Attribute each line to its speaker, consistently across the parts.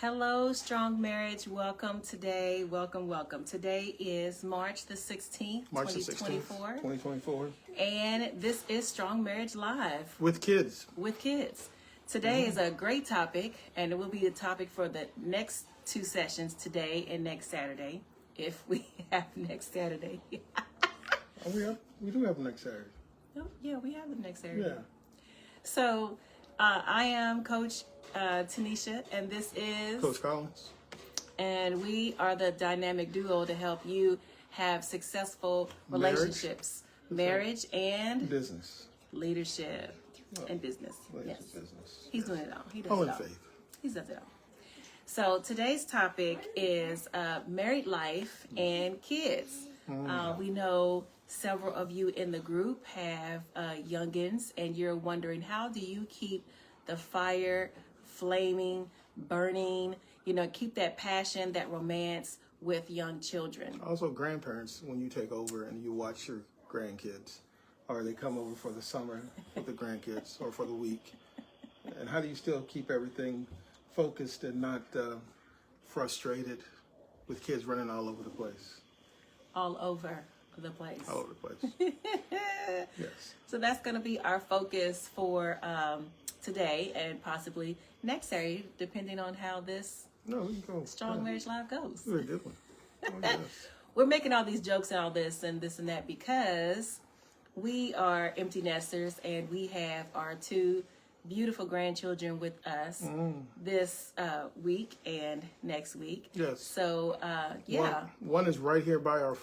Speaker 1: Hello, Strong Marriage. Welcome today. Welcome. Today is March the 16th,
Speaker 2: March the
Speaker 1: 2024.
Speaker 2: 16th, 2024.
Speaker 1: And this is Strong Marriage Live.
Speaker 2: With kids.
Speaker 1: Today is a great topic, and it will be a topic for the next two sessions, today and next Saturday, if we have next Saturday.
Speaker 2: We do have next Saturday.
Speaker 1: Oh, yeah, we have the next Saturday.
Speaker 2: Yeah.
Speaker 1: So, I am Coach Tenisha, and this is
Speaker 2: Coach Collins.
Speaker 1: And we are the dynamic duo to help you have successful relationships, marriage and
Speaker 2: business,
Speaker 1: leadership, and business. Yes,
Speaker 2: business.
Speaker 1: He's doing it all. He does
Speaker 2: All
Speaker 1: it
Speaker 2: in
Speaker 1: all.
Speaker 2: faith.
Speaker 1: He does it all. So today's topic is married life and kids. We know several of you in the group have youngins, and you're wondering, how do you keep the fire flaming, burning, keep that passion, that romance with young children.
Speaker 2: Also grandparents, when you take over and you watch your grandkids, or they come over for the summer with the grandkids or for the week. And how do you still keep everything focused and not frustrated with kids running all over the place?
Speaker 1: All over the place.
Speaker 2: All over the place. Yes.
Speaker 1: So that's going to be our focus for today and possibly next Saturday, depending on how this Strong Marriage Live goes.
Speaker 2: Very good one. Oh, yes.
Speaker 1: We're making all these jokes and all this and that because we are empty nesters and we have our two beautiful grandchildren with us this week and next week.
Speaker 2: Yes.
Speaker 1: So,
Speaker 2: One is right here by our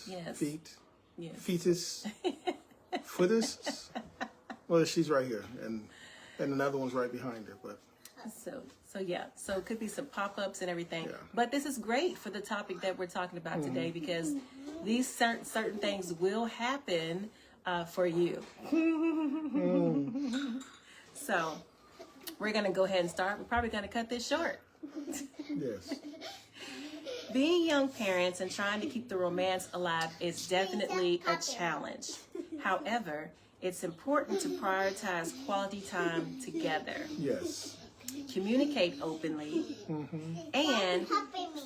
Speaker 1: Yes.
Speaker 2: feet.
Speaker 1: Yes.
Speaker 2: Fetus. Footists. Well, she's right here, and another one's right behind her. But
Speaker 1: so it could be some pop-ups and everything.
Speaker 2: Yeah.
Speaker 1: But this is great for the topic that we're talking about today, because these certain things will happen for you. So we're going to go ahead and start. We're probably going to cut this short.
Speaker 2: yes.
Speaker 1: Being young parents and trying to keep the romance alive is definitely a challenge. However, it's important to prioritize quality time together.
Speaker 2: Yes.
Speaker 1: Communicate openly, and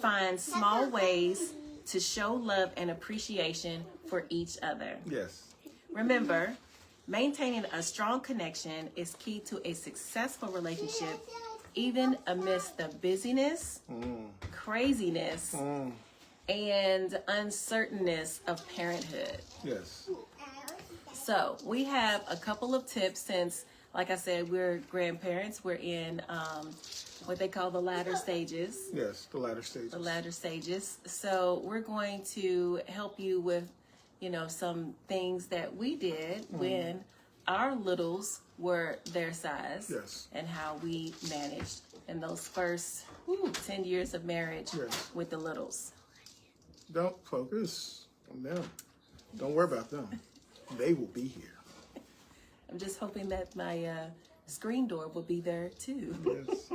Speaker 1: find small ways to show love and appreciation for each other.
Speaker 2: Yes.
Speaker 1: Remember, maintaining a strong connection is key to a successful relationship, even amidst the busyness, craziness, and uncertainness of parenthood.
Speaker 2: Yes.
Speaker 1: So we have a couple of tips since, like I said, we're grandparents. We're in what they call the latter stages.
Speaker 2: Yes, the latter stages.
Speaker 1: The latter stages. So we're going to help you with, some things that we did when our littles were their size.
Speaker 2: Yes.
Speaker 1: And how we managed in those first 10 years of marriage with the littles.
Speaker 2: Don't focus on them. Don't worry about them. They will be here.
Speaker 1: I'm just hoping that my screen door will be there too.
Speaker 2: Yes.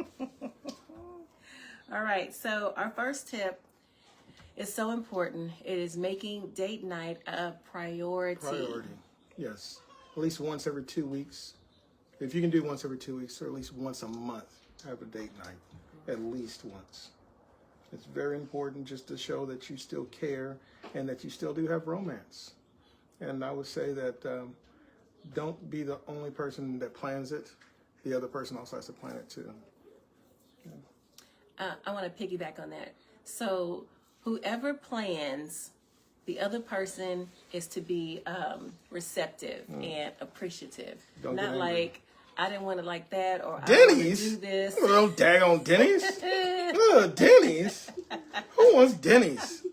Speaker 1: All right, so our first tip is so important. It is making date night a priority.
Speaker 2: Yes. At least once every 2 weeks. If you can do once every 2 weeks, or at least once a month, have a date night. At least once. It's very important just to show that you still care and that you still do have romance. And I would say that don't be the only person that plans it. The other person also has to plan it too.
Speaker 1: I want to piggyback on that. So whoever plans, the other person is to be receptive and apprecitive.
Speaker 2: Don't
Speaker 1: Not like, I didn't want it like that, or
Speaker 2: Denny's?
Speaker 1: I want to do this.
Speaker 2: Oh, daggone Denny's. Denny's? Who wants Denny's?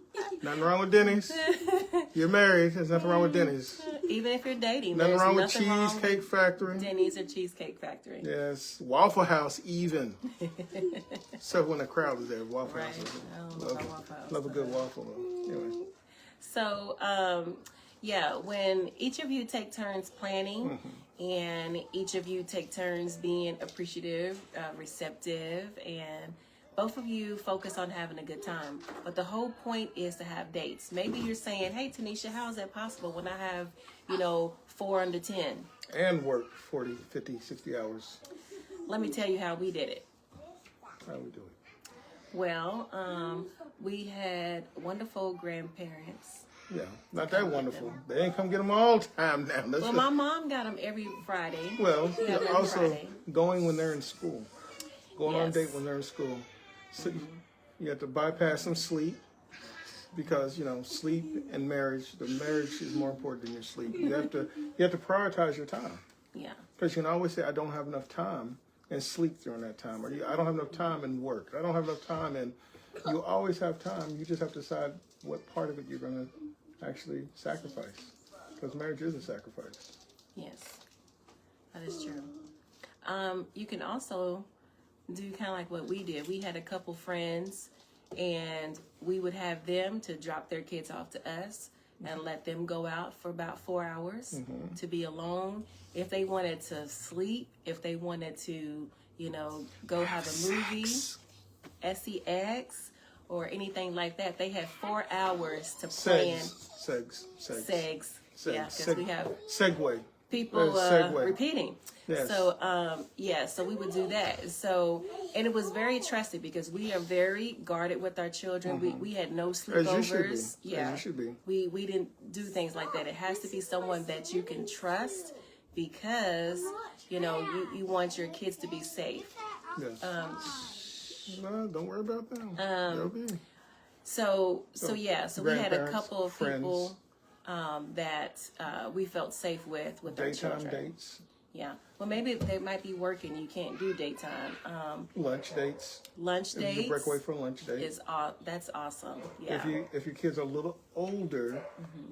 Speaker 2: Nothing wrong with Denny's. You're married. There's nothing wrong with Denny's.
Speaker 1: Even if you're dating.
Speaker 2: Nothing wrong with
Speaker 1: nothing wrong
Speaker 2: Cheesecake Factory.
Speaker 1: Denny's or Cheesecake Factory.
Speaker 2: Yes. Waffle House even. So when the crowd is there, Waffle
Speaker 1: Right.
Speaker 2: House.
Speaker 1: I don't know about Waffle House.
Speaker 2: Love a good waffle though. Anyway.
Speaker 1: So, when each of you take turns planning and each of you take turns being appreciative, receptive, and both of you focus on having a good time. But the whole point is to have dates. Maybe you're saying, hey, Tanisha, how is that possible when I have, 4 under 10?
Speaker 2: And work 40, 50, 60 hours.
Speaker 1: Let me tell you how we did it.
Speaker 2: How we do it?
Speaker 1: Well, we had wonderful grandparents.
Speaker 2: Yeah, not that wonderful. They ain't come get them all the time now.
Speaker 1: Well, my mom got them every Friday.
Speaker 2: Well,
Speaker 1: She got 'em every
Speaker 2: also
Speaker 1: Friday.
Speaker 2: going when they're in school. Going on a
Speaker 1: Yes.
Speaker 2: date when they're in school. So you have to bypass some sleep because, sleep and marriage, the marriage is more important than your sleep. You have to prioritize your time.
Speaker 1: Yeah.
Speaker 2: Because you can always say, I don't have enough time, and sleep during that time. Or I don't have enough time and work. I don't have enough time, and you always have time. You just have to decide what part of it you're going to actually sacrifice. Because marriage is a sacrifice.
Speaker 1: Yes, that is true. You can also do kind of like what we did. We had a couple friends, and we would have them to drop their kids off to us and let them go out for about 4 hours to be alone. If they wanted to sleep, if they wanted to, go have a movie, sex, or anything like that, they had 4 hours to plan. Segs. Yeah, because we have
Speaker 2: segue.
Speaker 1: People repeating.
Speaker 2: Yes.
Speaker 1: So we would do that. So, and it was very trusted because we are very guarded with our children. We had no sleepovers.
Speaker 2: As you should be.
Speaker 1: Yeah.
Speaker 2: As you should be.
Speaker 1: We didn't do things like that. It has to be someone that you can trust because, you want your kids to be safe.
Speaker 2: Yes. No, don't worry about them. They'll be.
Speaker 1: So we had a couple of
Speaker 2: friends,
Speaker 1: people that we felt safe with our children.
Speaker 2: Daytime dates.
Speaker 1: Yeah. Well, maybe they might be working. You can't do daytime.
Speaker 2: Lunch dates.
Speaker 1: Lunch dates.
Speaker 2: You break away for a lunch date.
Speaker 1: That's awesome. Yeah.
Speaker 2: If your kids are a little older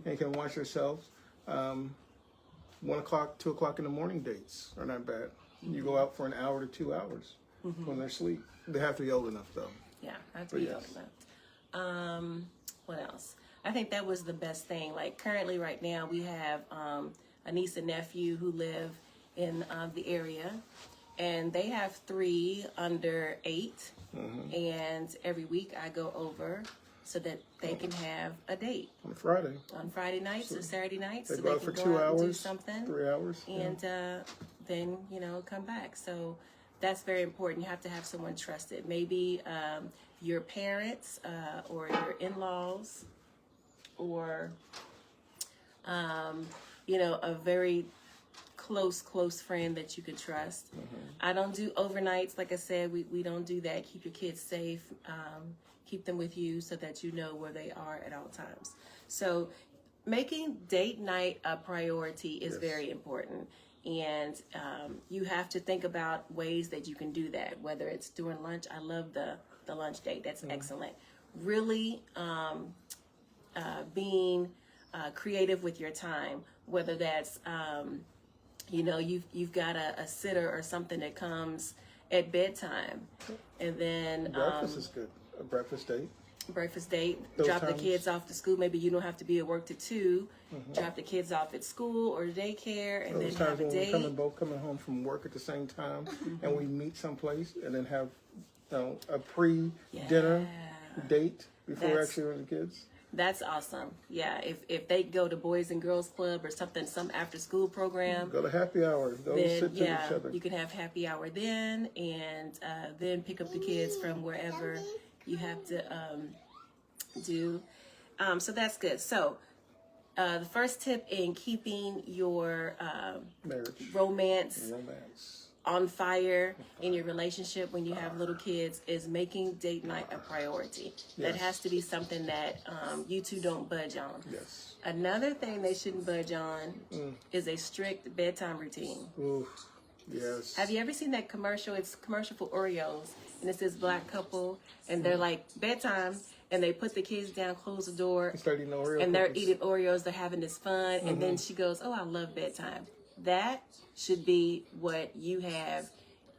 Speaker 2: and can watch yourselves, 1 o'clock, 2 o'clock in the morning dates are not bad. You go out for an hour to 2 hours when they're asleep. They have to be old enough though.
Speaker 1: Yeah, I have to be old enough. What else? I think that was the best thing. Like currently, right now, we have a niece and nephew who live in the area, and they have 3 under 8, and every week I go over so that they can have a date
Speaker 2: On Friday.
Speaker 1: on Friday nights or Saturday nights,
Speaker 2: They
Speaker 1: so
Speaker 2: go
Speaker 1: they
Speaker 2: out for
Speaker 1: can
Speaker 2: 2
Speaker 1: go out and do
Speaker 2: hours,
Speaker 1: something,
Speaker 2: 3 hours.
Speaker 1: and then come back. So that's very important. You have to have someone trusted. Maybe your parents or your in-laws, or a very close friend that you can trust. I don't do overnights. Like I said, we don't do that. Keep your kids safe. Keep them with you so that you know where they are at all times. So making date night a priority is very important. And you have to think about ways that you can do that, whether it's during lunch. I love the lunch date. That's excellent. Really being creative with your time, whether that's you've got a sitter or something that comes at bedtime, and then
Speaker 2: Breakfast is good. A breakfast date.
Speaker 1: Drop the kids off to school. Maybe you don't have to be at work to 2. Drop the kids off at school or daycare, and
Speaker 2: Those
Speaker 1: then have
Speaker 2: times
Speaker 1: a
Speaker 2: when
Speaker 1: date.
Speaker 2: we're both coming home from work at the same time, and we meet someplace, and then have a pre-dinner date before we're actually with the kids.
Speaker 1: That's awesome. Yeah, if they go to Boys and Girls Club or something, some after school program,
Speaker 2: Go to happy hour. Go
Speaker 1: then
Speaker 2: sit to each other.
Speaker 1: you can have happy hour then, and then pick up the kids from wherever you have to do. So that's good. So the first tip in keeping your
Speaker 2: Marriage.
Speaker 1: romance on fire in your relationship when you have little kids is making date night a priority. That has to be something that you two don't budge on.
Speaker 2: Yes.
Speaker 1: Another thing they shouldn't budge on is a strict bedtime routine.
Speaker 2: Ooh, yes.
Speaker 1: Have you ever seen that commercial? It's a commercial for Oreos, and it's this black couple, and they're like, bedtime, and they put the kids down, close the door,
Speaker 2: Start eating Oreo
Speaker 1: and they're
Speaker 2: cookies.
Speaker 1: eating Oreos, they're having this fun, and then she goes, oh, I love bedtime. That should be what you have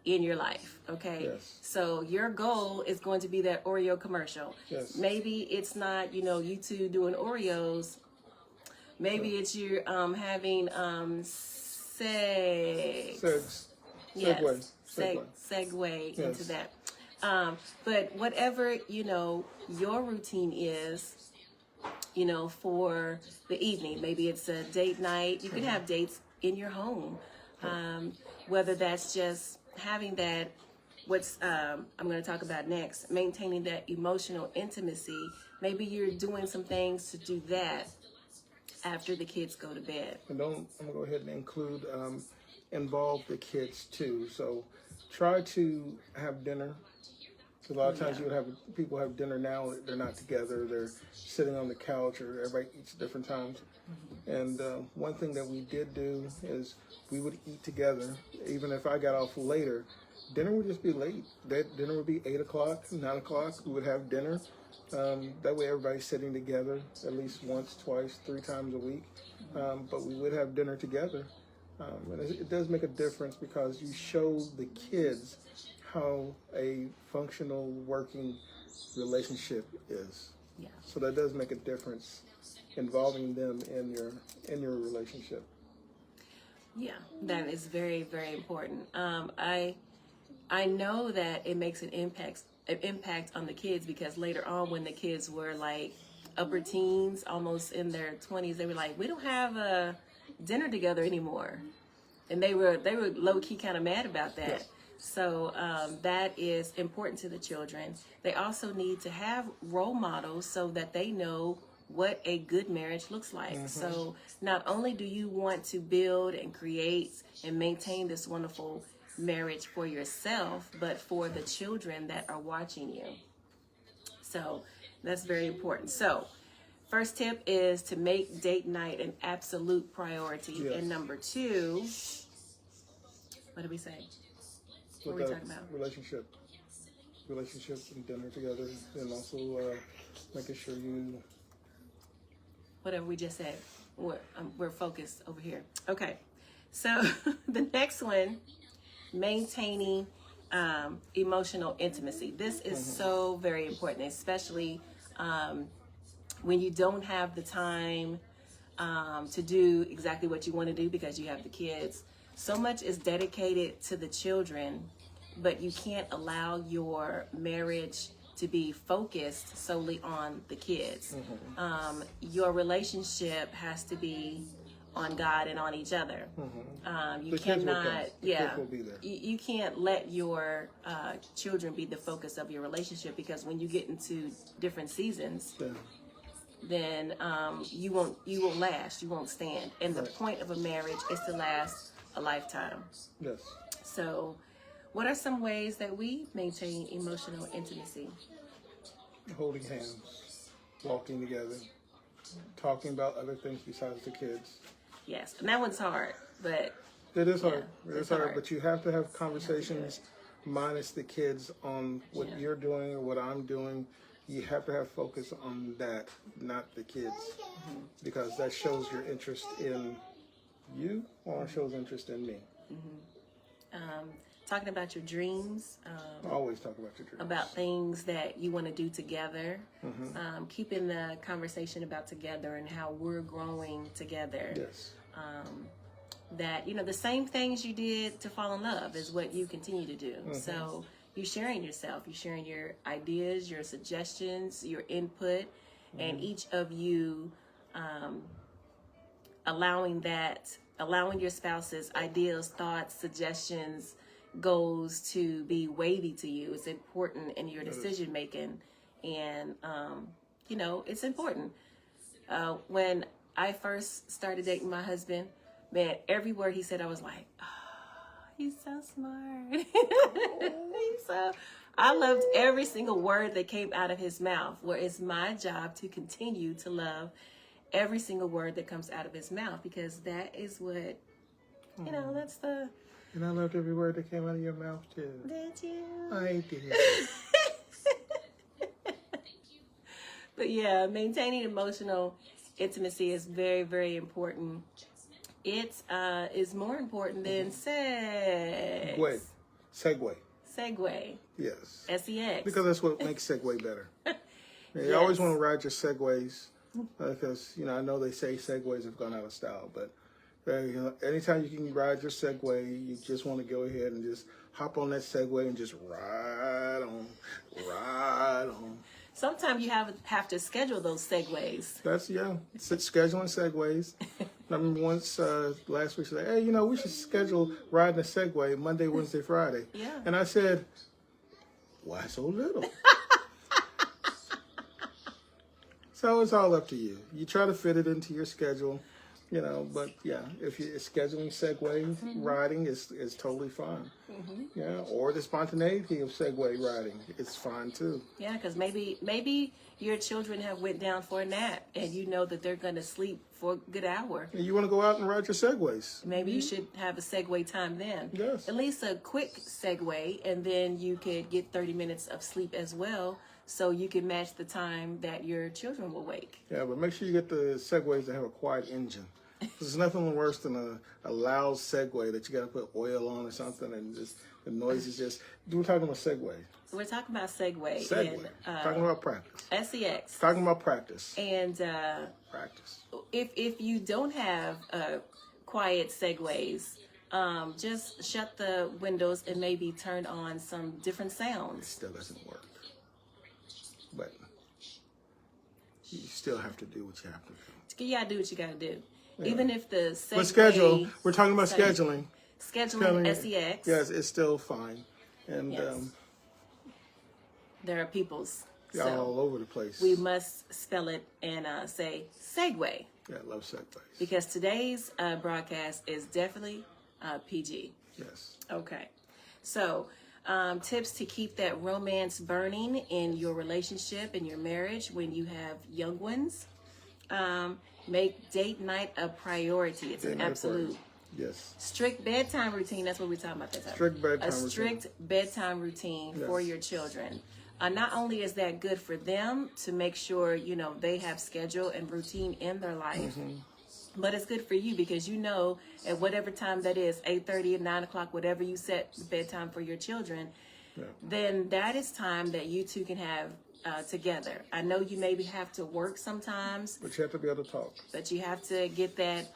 Speaker 1: in your life, okay?
Speaker 2: Yes.
Speaker 1: So your goal is going to be that Oreo commercial.
Speaker 2: Yes.
Speaker 1: Maybe it's not, you two doing Oreos. Maybe it's you having segue into that. But whatever, your routine is, for the evening. Maybe it's a date night. You can have dates in your home. Whether that's just having that I'm going to talk about next, maintaining that emotional intimacy. Maybe you're doing some things to do that after the kids go to bed.
Speaker 2: And I'm going to go ahead and include, involve the kids too. So try to have dinner. A lot of times you would have people have dinner now, they're not together, they're sitting on the couch, or everybody eats at different times. And one thing that we did do is we would eat together. Even if I got off later, dinner would just be late. That dinner would be 8 o'clock, 9 o'clock. We would have dinner. That way everybody's sitting together at least once, twice, 3 times a week. But we would have dinner together. And it does make a difference because you show the kids how a functional working relationship is.
Speaker 1: Yeah.
Speaker 2: So that does make a difference, involving them in your relationship.
Speaker 1: Yeah, that is very, very important. I know that it makes an impact on the kids, because later on, when the kids were like upper teens, almost in their 20s, they were like, we don't have a dinner together anymore, and they were low key kind of mad about that.
Speaker 2: Yes.
Speaker 1: So that is important to the children. They also need to have role models so that they know what a good marriage looks like. Mm-hmm. So not only do you want to build and create and maintain this wonderful marriage for yourself, but for the children that are watching you. So that's very important. So first tip is to make date night an absolute priority. Yes. And number 2, what did we say? What are we talking about?
Speaker 2: Relationships and dinner together, and also making sure you...
Speaker 1: Whatever we just said, we're focused over here. Okay, so the next one, maintaining emotional intimacy. This is so very important, especially when you don't have the time to do exactly what you want to do because you have the kids. So much is dedicated to the children, but you can't allow your marriage to be focused solely on the kids. Mm-hmm. Your relationship has to be on God and on each other. Mm-hmm. You cannot, you can't let your children be the focus of your relationship, because when you get into different seasons, then you won't last, you won't stand. And the point of a marriage is to last a lifetime.
Speaker 2: Yes.
Speaker 1: So, what are some ways that we maintain emotional intimacy?
Speaker 2: Holding hands, walking together, talking about other things besides the kids.
Speaker 1: Yes, and that one's hard, but...
Speaker 2: It is hard. It is hard, but you have to have conversations minus the kids on what you're doing or what I'm doing. You have to have focus on that, not the kids, because that shows your interest in you or shows interest in me.
Speaker 1: Talking about your dreams.
Speaker 2: Always talk about your dreams. About
Speaker 1: things that you want to do together. Keeping the conversation about together and how we're growing together.
Speaker 2: Yes.
Speaker 1: That, the same things you did to fall in love is what you continue to do. So you're sharing yourself. You're sharing your ideas, your suggestions, your input, and each of you allowing your spouse's ideas, thoughts, suggestions, goals to be weighty to you. It's important in your decision making, and it's important. When I first started dating my husband, man, every word he said, I was like, oh, he's so smart. I loved every single word that came out of his mouth. Where it's my job to continue to love every single word that comes out of his mouth, because that is what that's the...
Speaker 2: And I loved every word that came out of your mouth, too.
Speaker 1: Did you?
Speaker 2: I did.
Speaker 1: But yeah, maintaining emotional intimacy is very, very important. It is more important than sex. Segue.
Speaker 2: Yes.
Speaker 1: SEX.
Speaker 2: Because that's what makes Segway better. You always want to ride your Segways, because, I know they say Segways have gone out of style, but anytime you can ride your Segway, you just want to go ahead and just hop on that Segway and just ride on.
Speaker 1: Sometimes you have to schedule those Segways.
Speaker 2: That's, scheduling Segways. I remember once last week, she said, hey, we should schedule riding a Segway Monday, Wednesday, Friday.
Speaker 1: Yeah.
Speaker 2: And I said, why so little? So it's all up to you. You try to fit it into your schedule, you know, but yeah, if you're scheduling Segway riding is totally fine. Yeah, or the spontaneity of Segway riding, it's fine too.
Speaker 1: Yeah, because maybe your children have went down for a nap and you know that they're going to sleep for a good hour.
Speaker 2: And you want to go out and ride your Segways.
Speaker 1: Maybe you should have a Segway time then.
Speaker 2: Yes.
Speaker 1: At least a quick Segway, and then you could get 30 minutes of sleep as well, so you can match the time that your children will wake.
Speaker 2: Yeah, but make sure you get the Segways that have a quiet engine. There's nothing worse than a loud Segway that you got to put oil on or something, and just the noise is just. We're talking about Segway.
Speaker 1: So we're talking about Segway.
Speaker 2: Segway. Talking about practice.
Speaker 1: SEX.
Speaker 2: Talking about practice.
Speaker 1: And
Speaker 2: Practice.
Speaker 1: if you don't have quiet Segways, just shut the windows and maybe turn on some different
Speaker 2: It
Speaker 1: sounds.
Speaker 2: still doesn't work. But you still have to do what you have to do.
Speaker 1: You gotta do what you gotta do. Yeah. Even if the Segway...
Speaker 2: But schedule. We're talking about scheduling.
Speaker 1: Scheduling SEX.
Speaker 2: Yes, it's still fine. And
Speaker 1: yes. There are peoples.
Speaker 2: So all over the place.
Speaker 1: We must spell it and say Segway.
Speaker 2: Yeah, I love Segways.
Speaker 1: Because today's broadcast is definitely PG.
Speaker 2: Yes.
Speaker 1: Okay. So, tips to keep that romance burning in your relationship, in your marriage, when you have young ones. Make date night a priority. It's an absolute.
Speaker 2: Yes.
Speaker 1: Strict bedtime routine. That's what we're talking about this time.
Speaker 2: Strict bedtime routine.
Speaker 1: A strict bedtime routine for your children. Not only is that good for them to make sure, you know, they have schedule and routine in their life, but it's good for you because you know at whatever time that is, 8:30 or 9 o'clock, whatever you set the bedtime for your children, then that is time that you two can have together. I know you maybe have to work sometimes.
Speaker 2: But you have to be able to talk.
Speaker 1: But you have to get that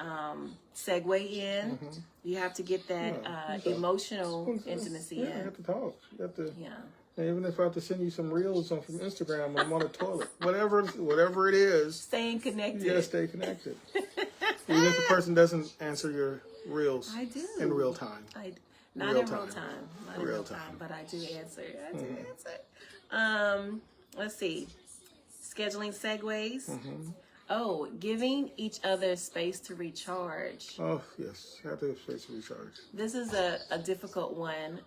Speaker 1: segue in. You have to get that emotional intimacy in.
Speaker 2: You have to talk. You have to.
Speaker 1: Yeah.
Speaker 2: Even if I have to send you some reels from Instagram when I'm on the toilet, whatever it is.
Speaker 1: Staying connected.
Speaker 2: Yeah, stay connected. Even if the person doesn't answer your reels
Speaker 1: I do.
Speaker 2: in real time.
Speaker 1: Not in real time. Not in real time, but I do answer. Let's see. Scheduling segues. Oh, giving each other space to recharge.
Speaker 2: Oh, yes. Have to have space to recharge.
Speaker 1: This is a difficult one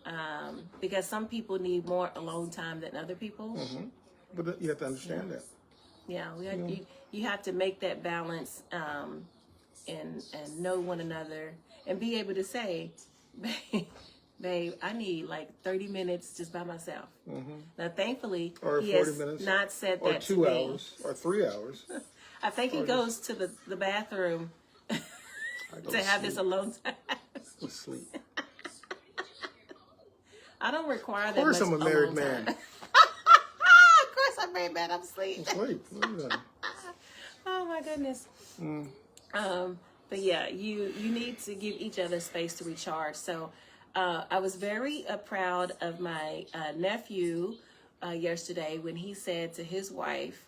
Speaker 1: because some people need more alone time than other people.
Speaker 2: But you have to understand that.
Speaker 1: Yeah, you have to make that balance and know one another and be able to say, babe, I need like 30 minutes just by myself. Now, thankfully,
Speaker 2: or
Speaker 1: he
Speaker 2: 40
Speaker 1: has
Speaker 2: minutes,
Speaker 1: not said
Speaker 2: or
Speaker 1: that
Speaker 2: 2
Speaker 1: to me.
Speaker 2: hours, or 3 hours.
Speaker 1: I think he goes to the bathroom to have this alone time.
Speaker 2: Sleep.
Speaker 1: I don't require that
Speaker 2: Of course
Speaker 1: much
Speaker 2: I'm a married
Speaker 1: alone
Speaker 2: man.
Speaker 1: time. Of course I'm married man. I'm asleep.
Speaker 2: Sleep.
Speaker 1: Oh my goodness. But yeah, you need to give each other space to recharge. So I was very proud of my nephew yesterday when he said to his wife,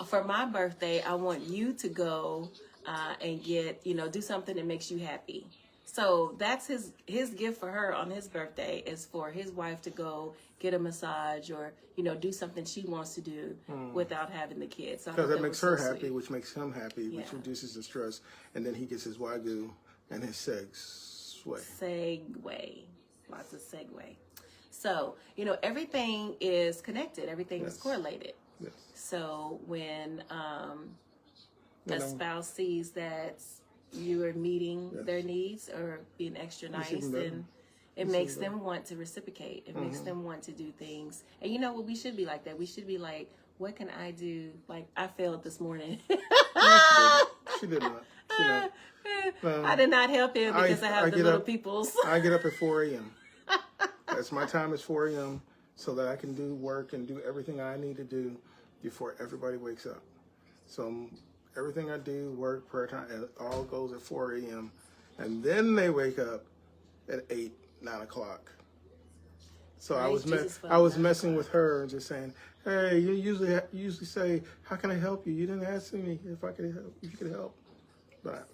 Speaker 1: for my birthday, I want you to go and do something that makes you happy. So that's his gift for her on his birthday is for his wife to go get a massage or, do something she wants to do without having the kids.
Speaker 2: Because that makes her happy, sweet. Which makes him happy, which reduces the stress. And then he gets his wagyu and his Segway.
Speaker 1: Lots of segue. So, everything is connected. Everything is correlated.
Speaker 2: Yes.
Speaker 1: So when a spouse sees that you are meeting their needs or being extra nice, then it makes them want to reciprocate. It makes them want to do things. And you know what? We should be like that. We should be like, what can I do? Like, I failed this morning.
Speaker 2: She did not.
Speaker 1: I did not help him because I have the little peoples.
Speaker 2: I get up at 4 a.m. That's my time is 4 a.m. so that I can do work and do everything I need to do before everybody wakes up. So everything I do, work, prayer time, it all goes at 4 a.m. And then they wake up at 8, 9 o'clock. So I was messing with her and just saying, hey, you usually say, how can I help you? You didn't ask me if you could help. But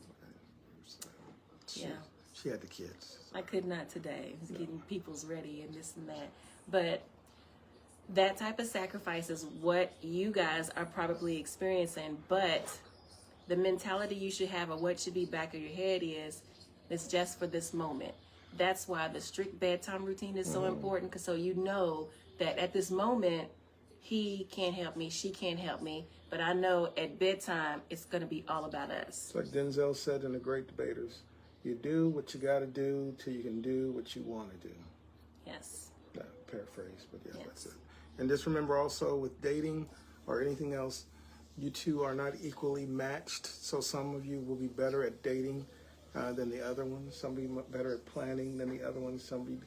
Speaker 2: she she had the kids.
Speaker 1: I could not today. I was getting people's ready and this and that. But that type of sacrifice is what you guys are probably experiencing. But the mentality you should have, or what should be back of your head, is it's just for this moment. That's why the strict bedtime routine is so important, because so you know that at this moment, he can't help me, she can't help me, but I know at bedtime, it's going to be all about us.
Speaker 2: It's like Denzel said in The Great Debaters, you do what you got to do till you can do what you want to do.
Speaker 1: Yes.
Speaker 2: Paraphrase, but yeah,
Speaker 1: Yes.
Speaker 2: That's it. And just remember also with dating or anything else, you two are not equally matched. So some of you will be better at dating than the other one. Some be better at planning than the other one. Some be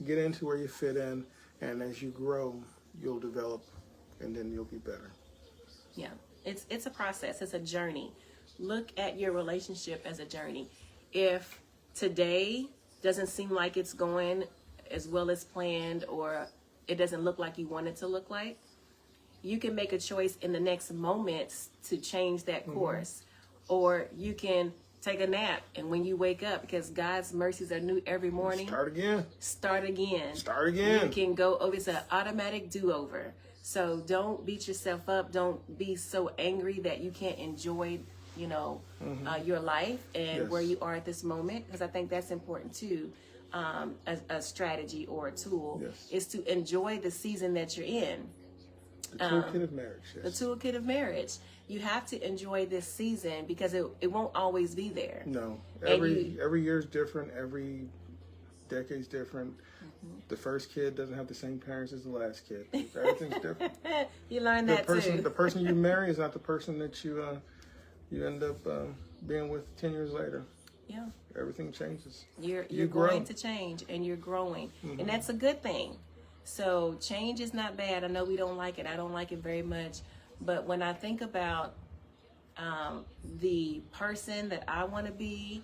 Speaker 2: get into where you fit in, and as you grow, you'll develop, and then you'll be better.
Speaker 1: Yeah, it's a process. It's a journey. Look at your relationship as a journey. If today doesn't seem like it's going as well as planned, or it doesn't look like you want it to look like, you can make a choice in the next moments to change that course. Or you can take a nap, and when you wake up, because God's mercies are new every morning,
Speaker 2: Start again.
Speaker 1: start again.
Speaker 2: Start again.
Speaker 1: You can go over. It's an automatic do-over. So don't beat yourself up. Don't be so angry that you can't enjoy, your life and
Speaker 2: Yes.
Speaker 1: where you are at this moment. Because I think that's important too. A strategy or a tool
Speaker 2: Yes.
Speaker 1: is to enjoy the season that you're in.
Speaker 2: The toolkit of marriage. Yes.
Speaker 1: The toolkit of marriage. You have to enjoy this season because it won't always be there.
Speaker 2: No, every year is different. Every decade's different. The first kid doesn't have the same parents as the last kid. Everything's different.
Speaker 1: You learn that too.
Speaker 2: The person you marry is not the person that you end up being with 10 years later.
Speaker 1: Yeah.
Speaker 2: Everything changes.
Speaker 1: You're
Speaker 2: grow.
Speaker 1: going to change, and you're growing, and that's a good thing. So change is not bad. I know we don't like it. I don't like it very much, but when I think about the person that I want to be,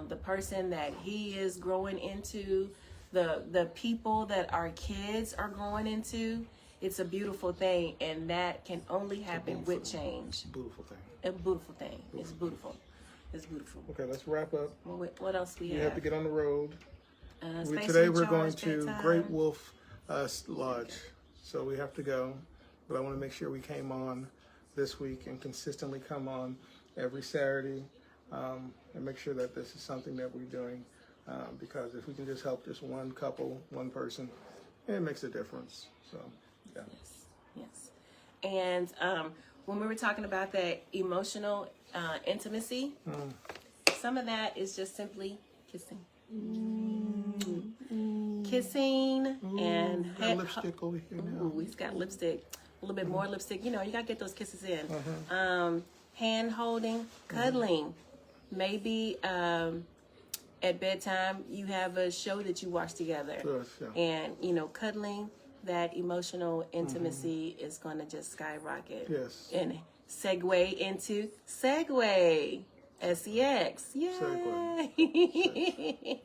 Speaker 1: the person that he is growing into, the people that our kids are growing into, it's a beautiful thing, and that can only happen with change.
Speaker 2: It's a beautiful thing.
Speaker 1: A beautiful thing. It's beautiful. It's beautiful.
Speaker 2: Okay, let's wrap up.
Speaker 1: What else we
Speaker 2: We have to get on the road.
Speaker 1: Space
Speaker 2: Today
Speaker 1: and
Speaker 2: we're going
Speaker 1: Charge,
Speaker 2: to
Speaker 1: bedtime.
Speaker 2: Great Wolf Lodge, so we have to go. But I want to make sure we came on this week and consistently come on every Saturday, and make sure that this is something that we're doing, because if we can just help just one couple, one person, it makes a difference. So, yeah.
Speaker 1: Yes. And when we were talking about that emotional intimacy, some of that is just simply kissing. Kissing and
Speaker 2: Got lipstick over here now.
Speaker 1: Ooh, he's got lipstick. A little bit more lipstick. You gotta get those kisses in. Hand holding, cuddling. Maybe at bedtime you have a show that you watch together.
Speaker 2: Yes, yeah.
Speaker 1: And cuddling, that emotional intimacy is gonna just skyrocket.
Speaker 2: Yes.
Speaker 1: And segue into segue. SEX. Yay!
Speaker 2: Segue.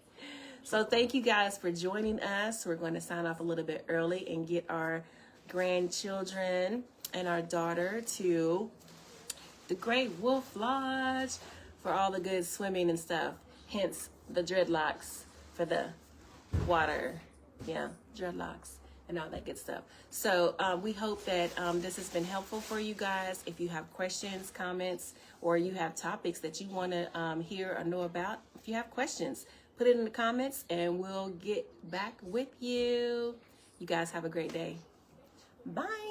Speaker 1: So thank you guys for joining us. We're going to sign off a little bit early and get our grandchildren and our daughter to the Great Wolf Lodge for all the good swimming and stuff. Hence the dreadlocks for the water. Yeah, dreadlocks and all that good stuff. So we hope that this has been helpful for you guys. If you have questions, comments, or you have topics that you want to hear or know about, if you have questions, put it in the comments and we'll get back with you. You guys have a great day. Bye.